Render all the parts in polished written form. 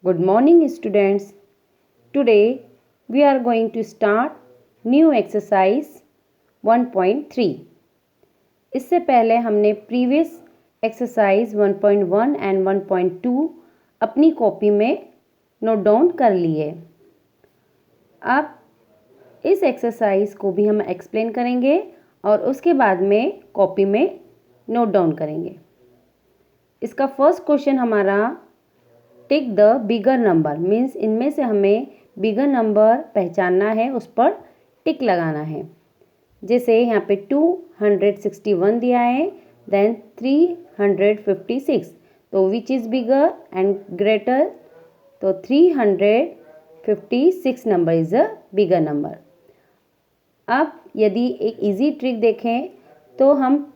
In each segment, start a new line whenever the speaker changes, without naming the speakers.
Good morning students. Today we are going to start new exercise 1.3. इससे पहले हमने previous exercise 1.1 and 1.2 अपनी copy में नोट डाउन कर लिए। अब इस एक्सरसाइज को भी हम एक्सप्लेन करेंगे और उसके बाद में कॉपी में नोट डाउन करेंगे। इसका फर्स्ट क्वेश्चन हमारा tick the bigger number means इनमें से हमें बिगर नंबर पहचानना है, उस पर टिक लगाना है। जैसे यहाँ पे 261 दिया है, देन 356, तो which is bigger and greater, तो 356 number is a bigger number. अब यदि एक इजी ट्रिक देखें तो हम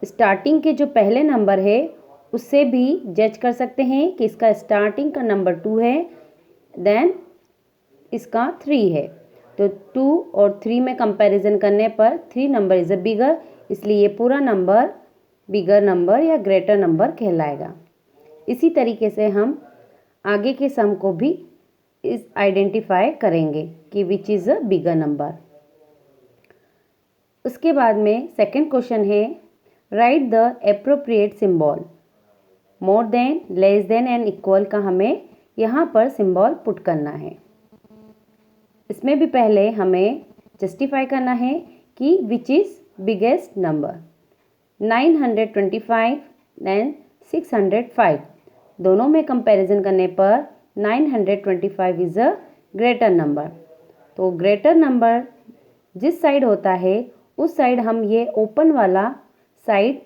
स्टार्टिंग के जो पहले नंबर है उससे भी जज कर सकते हैं कि इसका स्टार्टिंग का नंबर 2 है, देन इसका 3 है। तो 2 और 3 में कंपैरिजन करने पर 3 नंबर इज़ अ बिगर, इसलिए ये पूरा नंबर बिगर नंबर या ग्रेटर नंबर कहलाएगा। इसी तरीके से हम आगे के सम को भी इस आइडेंटिफाई करेंगे कि which is a bigger number. उसके बाद में सेकंड क्वेश्चन है right the appropriate symbol. More than, less than and equal का हमें यहाँ पर सिंबल पुट करना है। इसमें भी पहले हमें जस्टिफाई करना है कि which is biggest number. 925 and 605 दोनों में कंपैरिजन करने पर 925 इज़ अ ग्रेटर नंबर। तो ग्रेटर नंबर जिस साइड होता है उस साइड हम ये ओपन वाला साइड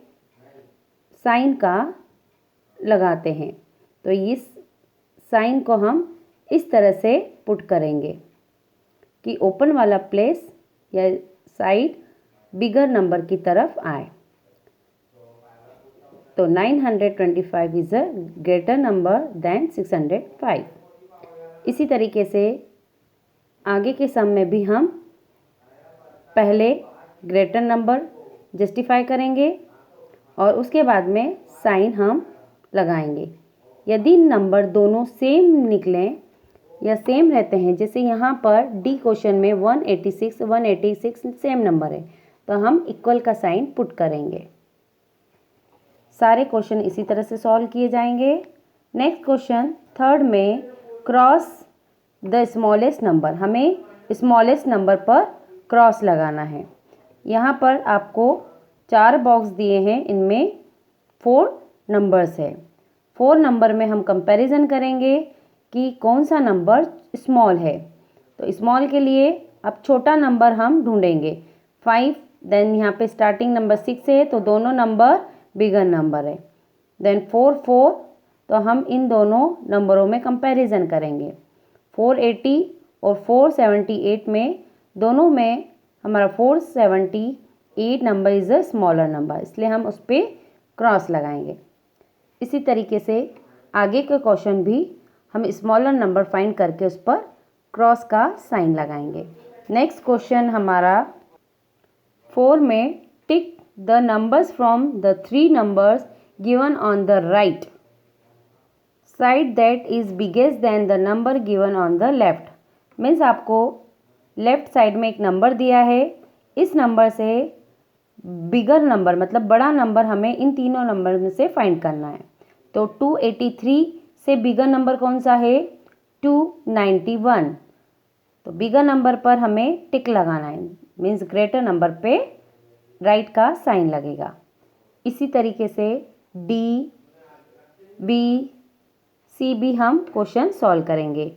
साइन का लगाते हैं। तो इस साइन को हम इस तरह से पुट करेंगे कि ओपन वाला प्लेस या साइड बिगर नंबर की तरफ आए। तो 925 is a greater number than 605। इसी तरीके से आगे के सम में भी हम पहले ग्रेटर नंबर जस्टिफाई करेंगे और उसके बाद में साइन हम लगाएंगे। यदि नंबर दोनों सेम निकलें या सेम रहते हैं, जैसे यहाँ पर डी क्वेश्चन में 186 सेम नंबर है, तो हम इक्वल का साइन पुट करेंगे। सारे क्वेश्चन इसी तरह से सॉल्व किए जाएंगे। नेक्स्ट क्वेश्चन थर्ड में क्रॉस द स्मॉलेस्ट नंबर, हमें स्मॉलेस्ट नंबर पर क्रॉस लगाना है। यहाँ पर आपको 4 बॉक्स दिए हैं, इनमें 4 नंबर्स है। 4 नंबर में हम कंपैरिजन करेंगे कि कौन सा नंबर स्मॉल है। तो स्मॉल के लिए अब छोटा नंबर हम ढूंढेंगे 5, देन यहाँ पे स्टार्टिंग नंबर 6 है, तो दोनों नंबर बिगर नंबर है। देन 4 तो हम इन दोनों नंबरों में कंपैरिजन करेंगे। 480 और 478 में दोनों में हमारा 478 number is a smaller number, इसलिए हम उस पर क्रॉस लगाएंगे। इसी तरीके से आगे के क्वेश्चन भी हम स्मॉलर नंबर फाइंड करके उस पर क्रॉस का साइन लगाएंगे। नेक्स्ट क्वेश्चन हमारा 4 में tick the numbers from the 3 numbers given on the right side that is biggest than the number given on the left. Means आपको लेफ्ट साइड में एक नंबर दिया है, इस नंबर से बिगर नंबर मतलब बड़ा नंबर हमें इन तीनों नंबर में से फाइंड करना है। तो 283 से बिगर नंबर कौन सा है? 291। तो बिगर नंबर पर हमें टिक लगाना है, मीन्स ग्रेटर नंबर पे राइट का साइन लगेगा। इसी तरीके से डी, बी, सी भी हम क्वेश्चन सॉल्व करेंगे।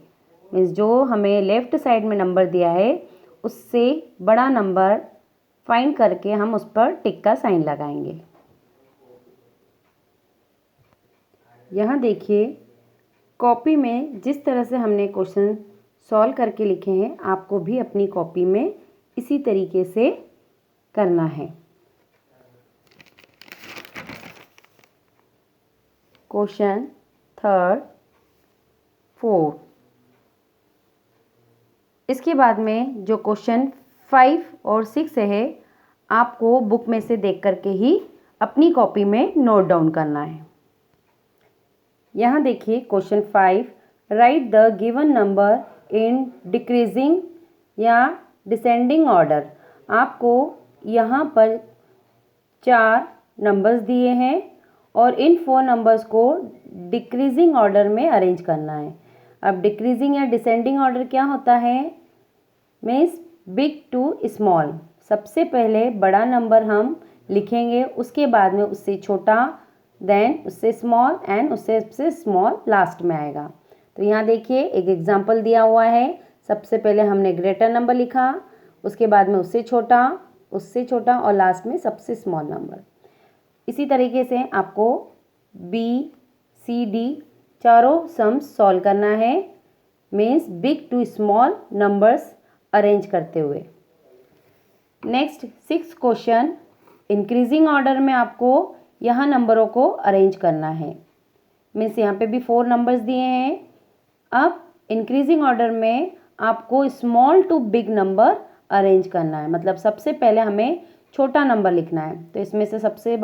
मीन्स जो हमें लेफ्ट साइड में नंबर दिया है उससे बड़ा नंबर फाइंड करके हम उस पर टिक का साइन लगाएंगे। यहाँ देखिए कॉपी में जिस तरह से हमने क्वेश्चन सॉल्व करके लिखे हैं, आपको भी अपनी कॉपी में इसी तरीके से करना है। Question third 4। इसके बाद में जो क्वेश्चन 5 और 6 है आपको बुक में से देख करके ही अपनी कॉपी में नोट डाउन करना है। यहाँ देखिए question 5, right the given number in decreasing या डिसेंडिंग ऑर्डर। आपको यहाँ पर 4 नंबर्स दिए हैं और इन 4 नंबर्स को डिक्रीजिंग ऑर्डर में अरेंज करना है। अब डिक्रीजिंग या डिसेंडिंग ऑर्डर क्या होता है? Means big to small. सबसे पहले बड़ा नंबर हम लिखेंगे, उसके बाद में उससे छोटा, देन उससे स्मॉल एंड उससे स्मॉल लास्ट में आएगा। तो यहाँ देखिए एक एग्जांपल दिया हुआ है। सबसे पहले हमने ग्रेटर नंबर लिखा, उसके बाद में उससे छोटा और लास्ट में सबसे स्मॉल नंबर। इसी तरीके से आपको बी सी डी चारों सम्स सॉल्व करना है, means big to small numbers arrange करते हुए। Next 6th question, increasing order में आपको यहाँ नंबरों को अरेंज करना है। मीन्स यहाँ पे भी 4 नंबर्स दिए हैं। अब इंक्रीजिंग ऑर्डर में आपको small to big number arrange करना है, मतलब सबसे पहले हमें छोटा नंबर लिखना है। तो इसमें से सबसे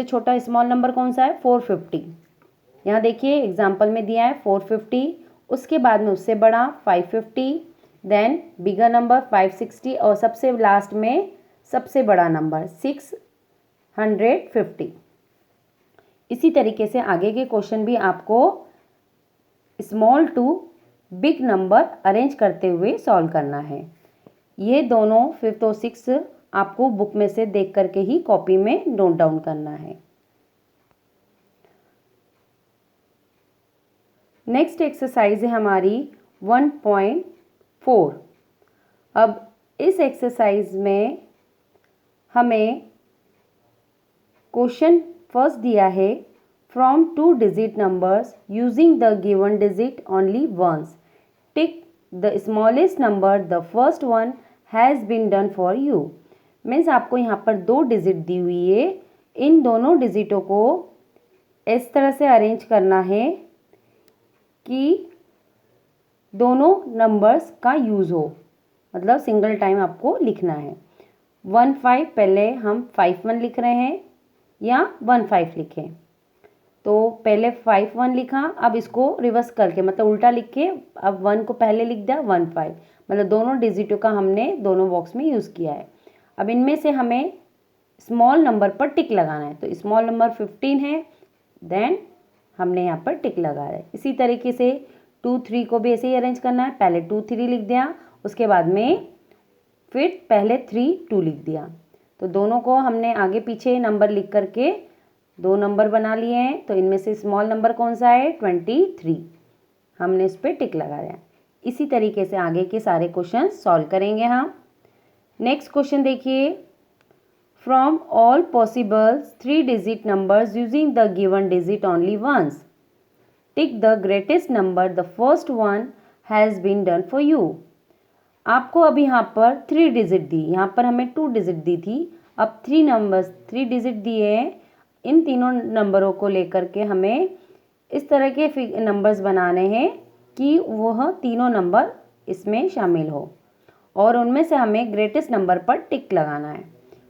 छोटा स्मॉल नंबर कौन सा है? 450। यहाँ देखिए एग्जाम्पल में दिया है 450, उसके बाद में उससे बड़ा 550, देन बिगर नंबर 560 और सबसे लास्ट में सबसे बड़ा नंबर 650। इसी तरीके से आगे के क्वेश्चन भी आपको small to big number arrange करते हुए सॉल्व करना है। ये दोनों 5th और 6th आपको बुक में से देख करके ही कॉपी में नोट डाउन करना है। नेक्स्ट एक्सरसाइज है हमारी 1.4। अब इस एक्सरसाइज में हमें क्वेश्चन फर्स्ट दिया है, from 2 digit numbers using the given digit only once, tick the smallest number the first one has been done for you. Means आपको यहाँ पर 2 डिजिट दी हुई है, इन दोनों डिजिटों को इस तरह से अरेंज करना है कि दोनों नंबर्स का यूज़ हो, मतलब सिंगल टाइम आपको लिखना है। 15 पहले हम 51 लिख रहे हैं या 15 लिखें, तो पहले 51 लिखा, अब इसको रिवर्स करके मतलब उल्टा लिख के अब 1 को पहले लिख दिया 15, मतलब दोनों डिजिटों का हमने दोनों बॉक्स में यूज़ किया है। अब इनमें से हमें स्मॉल नंबर पर टिक लगाना है, तो स्मॉल नंबर 15 है, देन हमने यहाँ पर टिक लगाया है। इसी तरीके से 2 3 को भी ऐसे ही अरेंज करना है, पहले 2 3 लिख दिया, उसके बाद में फिर पहले 3 2 लिख दिया। तो दोनों को हमने आगे पीछे नंबर लिख करके 2 नंबर बना लिए हैं। तो इनमें से स्मॉल नंबर कौन सा है? 23, हमने इस पर टिक लगाया। इसी तरीके से आगे के सारे क्वेश्चन सॉल्व करेंगे हम। नेक्स्ट क्वेश्चन देखिए, from all possible 3 digit numbers using the given digit only once, tick the greatest number the first one has been done for you. आपको अभी यहाँ पर 3 डिजिट दी, यहाँ पर हमें 2 डिजिट दी थी, अब 3 डिजिट दिए हैं। इन तीनों नंबरों को लेकर के हमें इस तरह के नंबर्स बनाने हैं कि वह तीनों नंबर इसमें शामिल हो और उनमें से हमें ग्रेटेस्ट नंबर पर टिक लगाना है।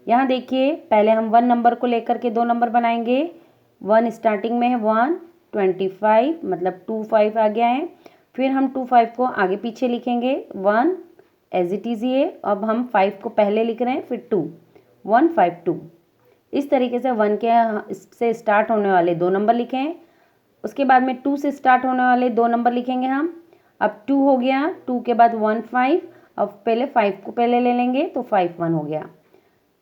यहाँ देखिए पहले हम 1 नंबर को लेकर के 2 नंबर बनाएंगे। 1 स्टार्टिंग में है 1, 25 मतलब 25 आ गया है। फिर हम 25 को आगे पीछे लिखेंगे, 1 एज इट इज़ ये। अब हम 5 को पहले लिख रहे हैं, फिर 2, 1 5 2। इस तरीके से 1 के से स्टार्ट होने वाले 2 नंबर लिखें, उसके बाद में 2 से स्टार्ट होने वाले 2 नंबर लिखेंगे हम। अब 2 हो गया, 2 के बाद 1 5, अब पहले 5 को पहले ले लेंगे तो 5 1 हो गया।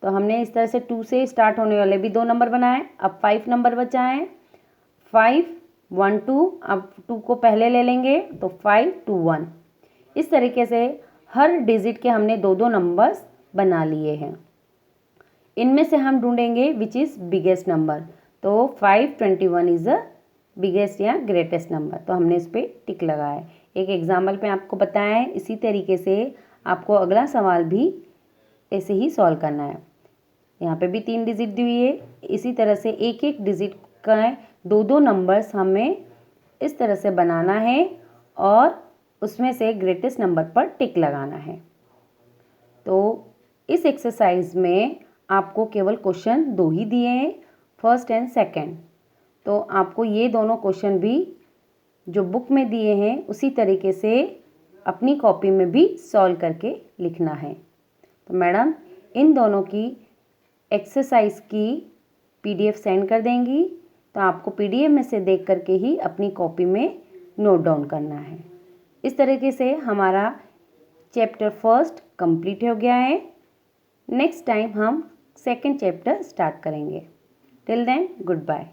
तो हमने इस तरह से 2 से स्टार्ट होने वाले भी 2 नंबर बनाए। अब 5 नंबर बचा है, 5 1 2, अब 2 को पहले ले लेंगे तो 5 2 1। इस तरीके से हर डिजिट के हमने 2 नंबर्स बना लिए हैं। इनमें से हम ढूंढेंगे विच इज़ बिगेस्ट नंबर। तो 521 इज़ द बिगेस्ट या ग्रेटेस्ट नंबर, तो हमने इस पर टिक लगाया है। एक एग्जाम्पल पे आपको बताया है। इसी तरीके से आपको अगला सवाल भी ऐसे ही सॉल्व करना है। यहाँ पे भी 3 डिजिट दी हुई है, इसी तरह से एक एक डिजिट का 2 नंबर्स हमें इस तरह से बनाना है और उसमें से ग्रेटेस्ट नंबर पर टिक लगाना है। तो इस एक्सरसाइज में आपको केवल क्वेश्चन 2 ही दिए हैं, फर्स्ट एंड सेकंड। तो आपको ये दोनों क्वेश्चन भी जो बुक में दिए हैं उसी तरीके से अपनी कॉपी में भी सॉल्व करके लिखना है। तो मैडम इन दोनों की एक्सरसाइज की पीडीएफ सेंड कर देंगी, तो आपको पीडीएफ में से देख करके ही अपनी कॉपी में नोट डाउन करना है। इस तरीके से हमारा चैप्टर फर्स्ट कंप्लीट हो गया है। नेक्स्ट टाइम हम सेकंड चैप्टर स्टार्ट करेंगे। Till then good bye.